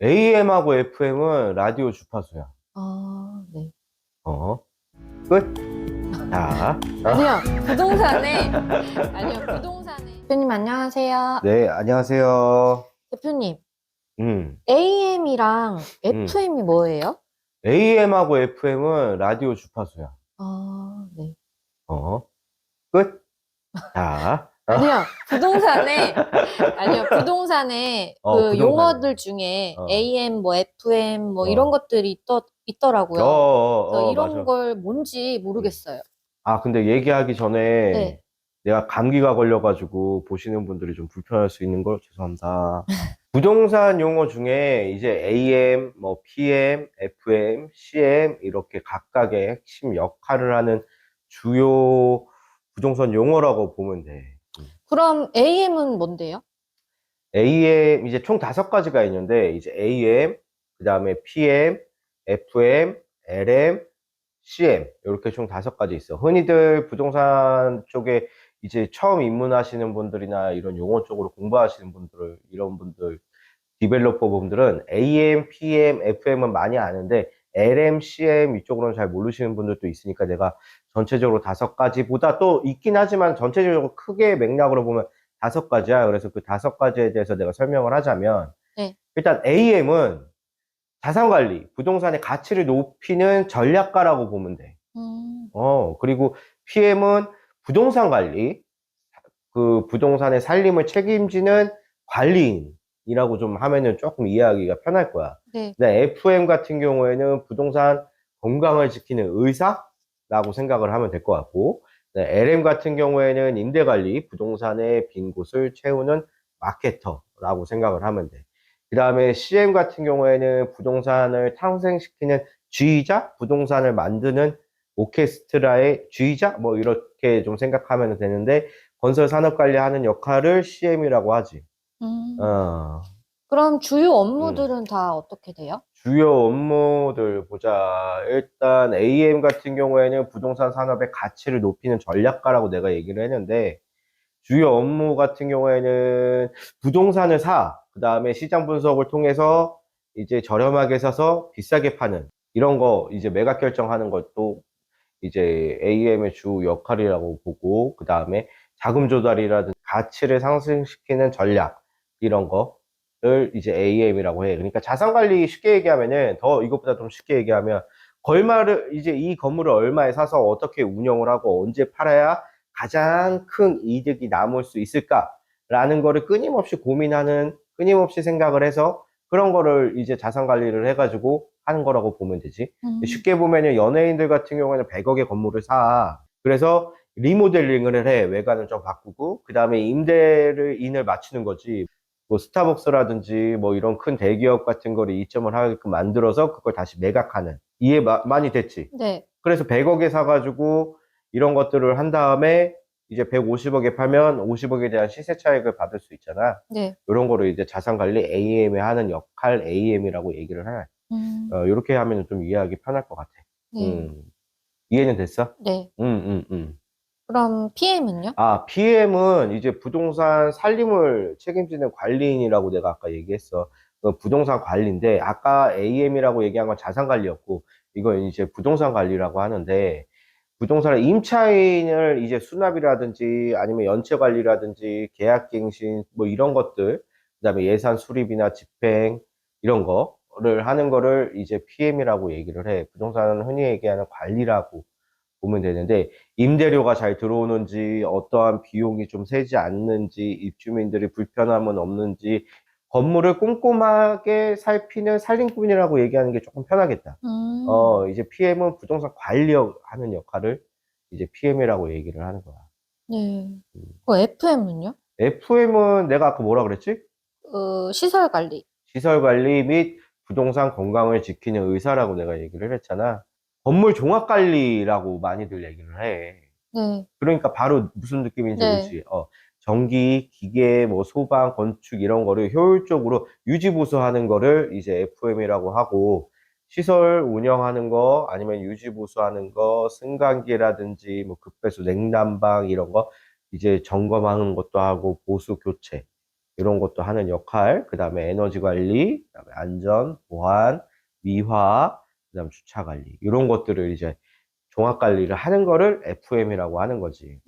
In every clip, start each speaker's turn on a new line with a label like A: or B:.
A: AM하고 FM은 라디오 주파수야.
B: 아, 네.
A: 어, 끝. 자,
B: 아니요, 부동산에, 아니요, 대표님 안녕하세요.
A: 네, 안녕하세요.
B: 대표님,
A: 음,
B: AM이랑
A: 음.
B: FM이 뭐예요?
A: AM하고 FM은 라디오 주파수야.
B: 아, 네.
A: 어, 끝. 자,
B: 아니요, 부동산에 그
A: 부동산에.
B: 용어들 중에
A: 어,
B: AM, 뭐 FM, 뭐 이런
A: 어,
B: 것들이 있더라고요. 그래서 이런
A: 맞아.
B: 걸 뭔지
A: 음.
B: 모르겠어요.
A: 아, 근데 얘기하기 전에
B: 네.
A: 내가 감기가 걸려가지고 보시는 분들이 좀 불편할 수 있는 걸 죄송합니다. 부동산 용어 중에 이제 AM, 뭐 PM, FM, CM 이렇게 각각의 핵심 역할을 하는 주요 부동산 용어라고 보면 돼.
B: 그럼 AM은 뭔데요?
A: AM 이제 총 5가지가 있는데 이제 AM, 그다음에 PM, FM, LM, CM 이렇게 총 5가지 있어. 흔히들 부동산 쪽에 이제 처음 입문하시는 분들이나 이런 용어 쪽으로 공부하시는 분들 이런 분들 디벨로퍼 분들은 AM, PM, FM은 많이 아는데 LM, CM 이쪽으로는 잘 모르시는 분들도 있으니까 내가 전체적으로 5가지보다 또 있긴 하지만 전체적으로 크게 맥락으로 보면 5가지야. 그래서 그 5가지에 대해서 내가 설명을 하자면
B: 네.
A: 일단 AM은 자산관리, 부동산의 가치를 높이는 전략가라고 보면 돼.
B: 음,
A: 그리고 PM은 부동산 관리, 그 부동산의 살림을 책임지는 관리인이라고 좀 하면은 조금 이해하기가 편할 거야.
B: 네.
A: 근데 FM 같은 경우에는 부동산 건강을 지키는 의사라고 생각을 하면 될 것 같고, 네, LM 같은 경우에는 임대관리, 부동산의 빈 곳을 채우는 마케터라고 생각을 하면 돼. 그 다음에 CM 같은 경우에는 부동산을 탄생시키는 G이자, 부동산을 만드는 오케스트라의 G이자, 뭐 이렇게 좀 생각하면 되는데, 건설 산업 관리하는 역할을 CM이라고 하지.
B: 음.
A: 어,
B: 그럼 주요
A: 음.
B: 업무들은 다 어떻게 돼요?
A: 주요 업무들 보자. 일단 AM 같은 경우에는 부동산 산업의 가치를 높이는 전략가라고 내가 얘기를 했는데, 주요 업무 같은 경우에는 부동산을 사, 그 다음에 시장 분석을 통해서 이제 저렴하게 사서 비싸게 파는 이런 거 이제 매각 결정하는 것도 이제 AM의 주 역할이라고 보고, 그 다음에 자금 조달이라든지 가치를 상승시키는 전략, 이런 거를 이제 AM이라고 해. 그러니까 자산 관리 쉽게 얘기하면은, 더 이것보다 좀 쉽게 얘기하면, 이제 이 건물을 얼마에 사서 어떻게 운영을 하고 언제 팔아야 가장 큰 이득이 남을 수 있을까라는 거를 끊임없이 고민하는, 끊임없이 생각을 해서 그런 거를 이제 자산 관리를 해가지고 하는 거라고 보면 되지.
B: 음.
A: 쉽게 보면은 연예인들 같은 경우에는 100억의 건물을 사. 그래서 리모델링을 해. 외관을 좀 바꾸고, 그 다음에 임대인을 맞추는 거지. 뭐 스타벅스라든지 뭐 이런 큰 대기업 같은 거를 이점을 하게끔 만들어서 그걸 다시 매각하는. 이해 많이 됐지?
B: 네.
A: 그래서 100억에 사가지고 이런 것들을 한 다음에 이제 150억에 팔면 50억에 대한 시세 차익을 받을 수 있잖아.
B: 네.
A: 이런 거를 이제 자산 관리 AM에 하는 역할 AM이라고 얘기를 해.
B: 음.
A: 이렇게 하면 좀 이해하기 편할 것 같아.
B: 네.
A: 음, 이해는 됐어?
B: 네.
A: 음, 음, 음.
B: 그럼 PM은요?
A: 아, PM은 이제 부동산 살림을 책임지는 관리인이라고 내가 아까 얘기했어. 부동산 관리인데, 아까 AM이라고 얘기한 건 자산 관리였고, 이건 이제 부동산 관리라고 하는데, 부동산의 임차인을 이제 수납이라든지 아니면 연체 관리라든지 계약갱신 뭐 이런 것들, 그다음에 예산 수립이나 집행 이런 거를 하는 거를 이제 PM이라고 얘기를 해. 부동산은 흔히 얘기하는 관리라고 보면 되는데, 임대료가 잘 들어오는지, 어떠한 비용이 좀 세지 않는지, 입주민들이 불편함은 없는지, 건물을 꼼꼼하게 살피는 살림꾼이라고 얘기하는 게 조금 편하겠다.
B: 음.
A: 이제 PM은 부동산 관리하는 역할을 이제 PM이라고 얘기를 하는 거야.
B: 네. 그 FM은요?
A: FM은 내가 아까 뭐라 그랬지?
B: 시설 관리.
A: 시설 관리 및 부동산 건강을 지키는 의사라고 내가 얘기를 했잖아. 건물 종합 관리라고 많이들 얘기를 해.
B: 네.
A: 그러니까 바로 무슨 느낌인지
B: 네.
A: 알지? 전기, 기계, 뭐 소방, 건축 이런 거를 효율적으로 유지 보수하는 거를 이제 FM이라고 하고, 시설 운영하는 거 아니면 유지 보수하는 거, 승강기라든지 뭐 급배수, 냉난방 이런 거 이제 점검하는 것도 하고 보수 교체 이런 것도 하는 역할, 그 다음에 에너지 관리, 그 다음에 안전, 보안, 미화, 그 다음 주차 관리. 이런 것들을 이제 종합 관리를 하는 거를 FM이라고 하는 거지.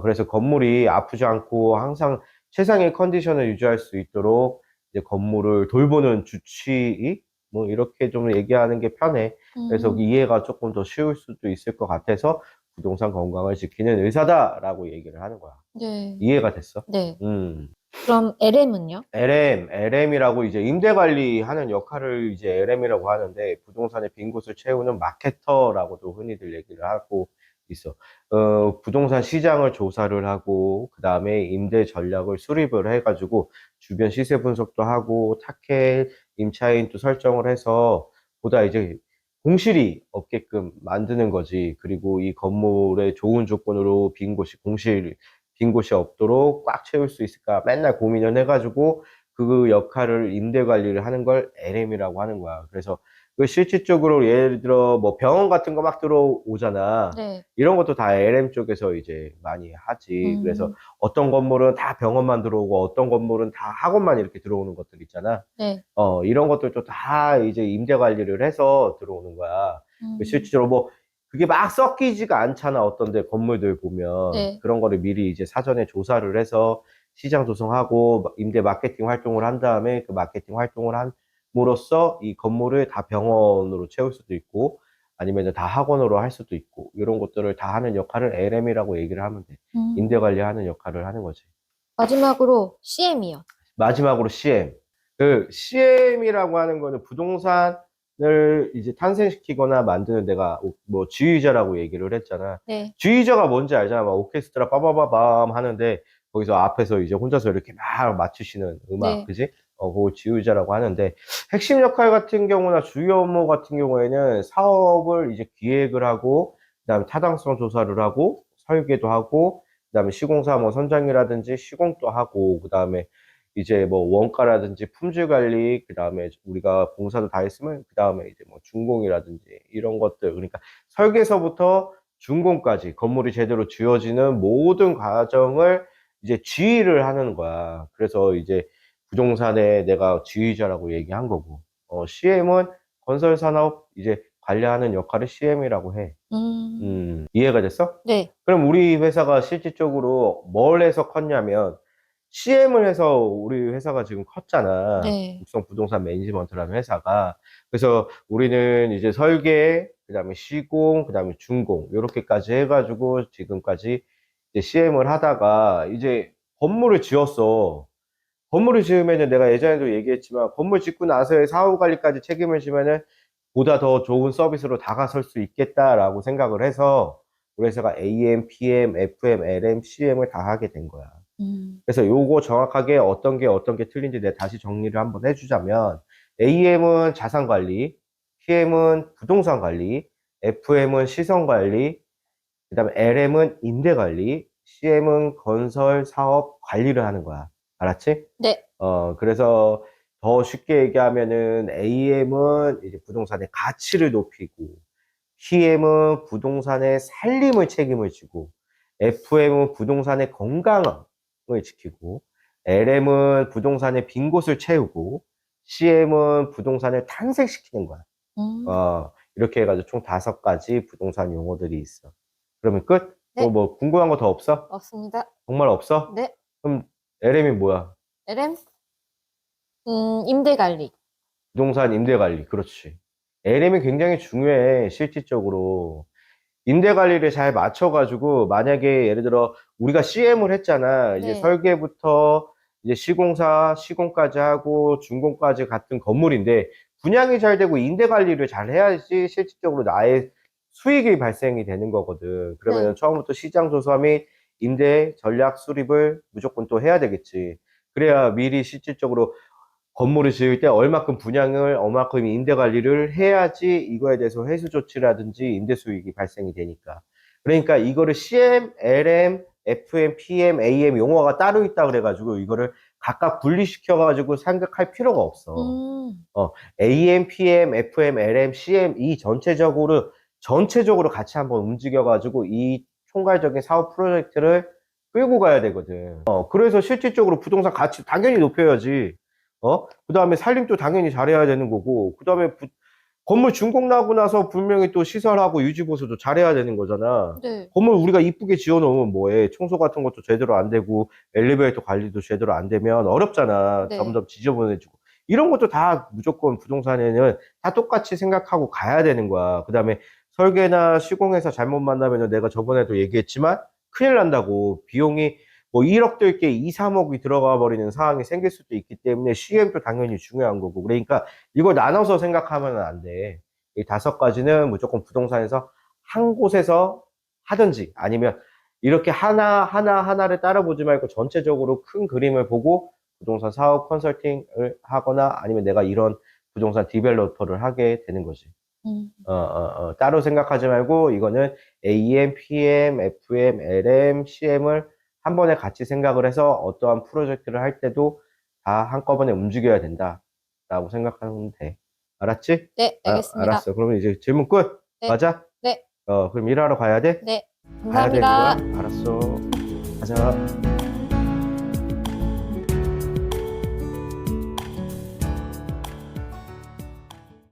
A: 그래서 건물이 아프지 않고 항상 최상의 컨디션을 유지할 수 있도록 이제 건물을 돌보는 주치의? 뭐 이렇게 좀 얘기하는 게 편해. 그래서 이해가 조금 더 쉬울 수도 있을 것 같아서 부동산 건강을 지키는 의사다라고 얘기를 하는 거야.
B: 네.
A: 이해가 됐어?
B: 네.
A: 음.
B: 그럼 LM은요?
A: LM이라고 이제 임대 관리하는 역할을 이제 LM이라고 하는데 부동산의 빈 곳을 채우는 마케터라고도 흔히들 얘기를 하고 있어. 부동산 시장을 조사를 하고 그 다음에 임대 전략을 수립을 해가지고 주변 시세 분석도 하고 타켓, 임차인도 설정을 해서 보다 이제 공실이 없게끔 만드는 거지. 그리고 이 건물의 좋은 조건으로 빈 곳이 없도록 꽉 채울 수 있을까 맨날 고민을 해가지고 그 역할을 임대 관리를 하는 걸 LM이라고 하는 거야. 그래서 그 실질적으로 예를 들어 뭐 병원 같은 거 막 들어오잖아.
B: 네.
A: 이런 것도 다 LM 쪽에서 이제 많이 하지. 그래서 어떤 건물은 다 병원만 들어오고 어떤 건물은 다 학원만 이렇게 들어오는 것들 있잖아.
B: 네.
A: 이런 것들도 다 이제 임대 관리를 해서 들어오는 거야. 실질적으로 뭐 그게 막 섞이지가 않잖아. 어떤 데 건물들 보면.
B: 네.
A: 그런 거를 미리 이제 사전에 조사를 해서 시장 조성하고 임대 마케팅 활동을 한 다음에 그 마케팅 활동을 함으로써 이 건물을 다 병원으로 채울 수도 있고 아니면 다 학원으로 할 수도 있고 이런 것들을 다 하는 역할을 LM이라고 얘기를 하면 돼. 임대 관리하는 역할을 하는 거지.
B: 마지막으로 CM이요.
A: 마지막으로 CM. 그 CM이라고 하는 거는 부동산을 이제 탄생시키거나 만드는 데가 뭐 지휘자라고 얘기를 했잖아.
B: 네.
A: 지휘자가 뭔지 알잖아. 막 오케스트라 빠바바밤 하는데 거기서 앞에서 이제 혼자서 이렇게 막 맞추시는 음악,
B: 네.
A: 그지? 그걸 지휘자라고 하는데 핵심 역할 같은 경우나 주요 업무 같은 경우에는 사업을 이제 기획을 하고 그다음에 타당성 조사를 하고 설계도 하고 그다음에 시공사 뭐 선장이라든지 시공도 하고 그다음에 이제 뭐 원가라든지 품질 관리, 그 다음에 우리가 공사도 다 했으면, 그 다음에 이제 뭐 준공이라든지 이런 것들, 그러니까 설계서부터 준공까지 건물이 제대로 지어지는 모든 과정을 이제 지휘를 하는 거야. 그래서 이제 부동산에 내가 지휘자라고 얘기한 거고, CM은 건설 산업 이제 관리하는 역할을 CM이라고 해. 이해가 됐어?
B: 네.
A: 그럼 우리 회사가 실질적으로 뭘 해서 컸냐면, CM을 해서 우리 회사가 지금 컸잖아.
B: 네.
A: 국성 부동산 매니지먼트라는 회사가. 그래서 우리는 이제 설계, 그 다음에 시공, 그 다음에 준공, 요렇게까지 해가지고 지금까지 이제 CM을 하다가 이제 건물을 지었어. 건물을 지으면은 내가 예전에도 얘기했지만 건물 짓고 나서의 사후 관리까지 책임을 지면은 보다 더 좋은 서비스로 다가설 수 있겠다라고 생각을 해서 우리 회사가 AM, PM, FM, LM, CM을 다 하게 된 거야. 그래서 요거 정확하게 어떤 게 틀린지 내가 다시 정리를 한번 해주자면 AM은 자산 관리, PM은 부동산 관리, FM은 시설 관리, 그 다음에 LM은 임대 관리, CM은 건설 사업 관리를 하는 거야. 알았지?
B: 네.
A: 그래서 더 쉽게 얘기하면은 AM은 이제 부동산의 가치를 높이고, PM은 부동산의 살림을 책임을 지고, FM은 부동산의 건강을 지키고, LM은 부동산의 빈 곳을 채우고, CM은 부동산을 탄생시키는 거야. 이렇게 해가지고 총 5가지 부동산 용어들이 있어. 그러면 끝?
B: 네.
A: 뭐 궁금한 거 더 없어?
B: 없습니다.
A: 정말 없어?
B: 네.
A: 그럼 LM이 뭐야?
B: LM? 임대 관리.
A: 부동산 임대 관리. 그렇지. LM이 굉장히 중요해, 실질적으로. 임대 관리를 잘 맞춰가지고, 만약에 예를 들어, 우리가 CM을 했잖아. 이제
B: 네.
A: 설계부터 이제 시공사, 시공까지 하고, 준공까지 같은 건물인데, 분양이 잘 되고 임대 관리를 잘 해야지 실질적으로 나의 수익이 발생이 되는 거거든. 그러면
B: 네.
A: 처음부터 시장 조사 및 임대 전략 수립을 무조건 또 해야 되겠지. 그래야 미리 실질적으로 건물을 지을 때 얼마큼 분양을, 얼마큼 임대 관리를 해야지 이거에 대해서 회수 조치라든지 임대 수익이 발생이 되니까. 그러니까 이거를 CM, LM, FM, PM, AM 용어가 따로 있다 그래가지고 이거를 각각 분리시켜가지고 생각할 필요가 없어. AM, PM, FM, LM, CM 이 전체적으로 같이 한번 움직여가지고 이 총괄적인 사업 프로젝트를 끌고 가야 되거든. 그래서 실질적으로 부동산 가치 당연히 높여야지. 그 다음에 살림도 당연히 잘해야 되는 거고, 그 다음에 건물 준공 나고 나서 분명히 또 시설하고 유지보수도 잘해야 되는 거잖아.
B: 네.
A: 건물 우리가 이쁘게 지어 놓으면 뭐해? 청소 같은 것도 제대로 안 되고, 엘리베이터 관리도 제대로 안 되면 어렵잖아.
B: 네.
A: 점점 지저분해지고. 이런 것도 다 무조건 부동산에는 다 똑같이 생각하고 가야 되는 거야. 그 다음에 설계나 시공에서 잘못 만나면 내가 저번에도 얘기했지만 큰일 난다고. 비용이 뭐 1억 들 게 2, 3억이 들어가 버리는 상황이 생길 수도 있기 때문에 CM도 당연히 중요한 거고. 그러니까 이걸 나눠서 생각하면 안 돼. 이 5가지는 무조건 부동산에서 한 곳에서 하든지 아니면 이렇게 하나를 따라보지 말고 전체적으로 큰 그림을 보고 부동산 사업 컨설팅을 하거나 아니면 내가 이런 부동산 디벨로퍼를 하게 되는 거지.
B: 음.
A: 따로 생각하지 말고 이거는 AEM, PM, FM, LM, CM을 한 번에 같이 생각을 해서 어떠한 프로젝트를 할 때도 다 한꺼번에 움직여야 된다. 라고 생각하면 돼. 알았지?
B: 네, 알겠습니다.
A: 알았어. 그러면 이제 질문 끝.
B: 네.
A: 맞아?
B: 네.
A: 그럼 일하러 가야 돼?
B: 네.
A: 가야 되는
B: 감사합니다.
A: 거야? 알았어. 가자.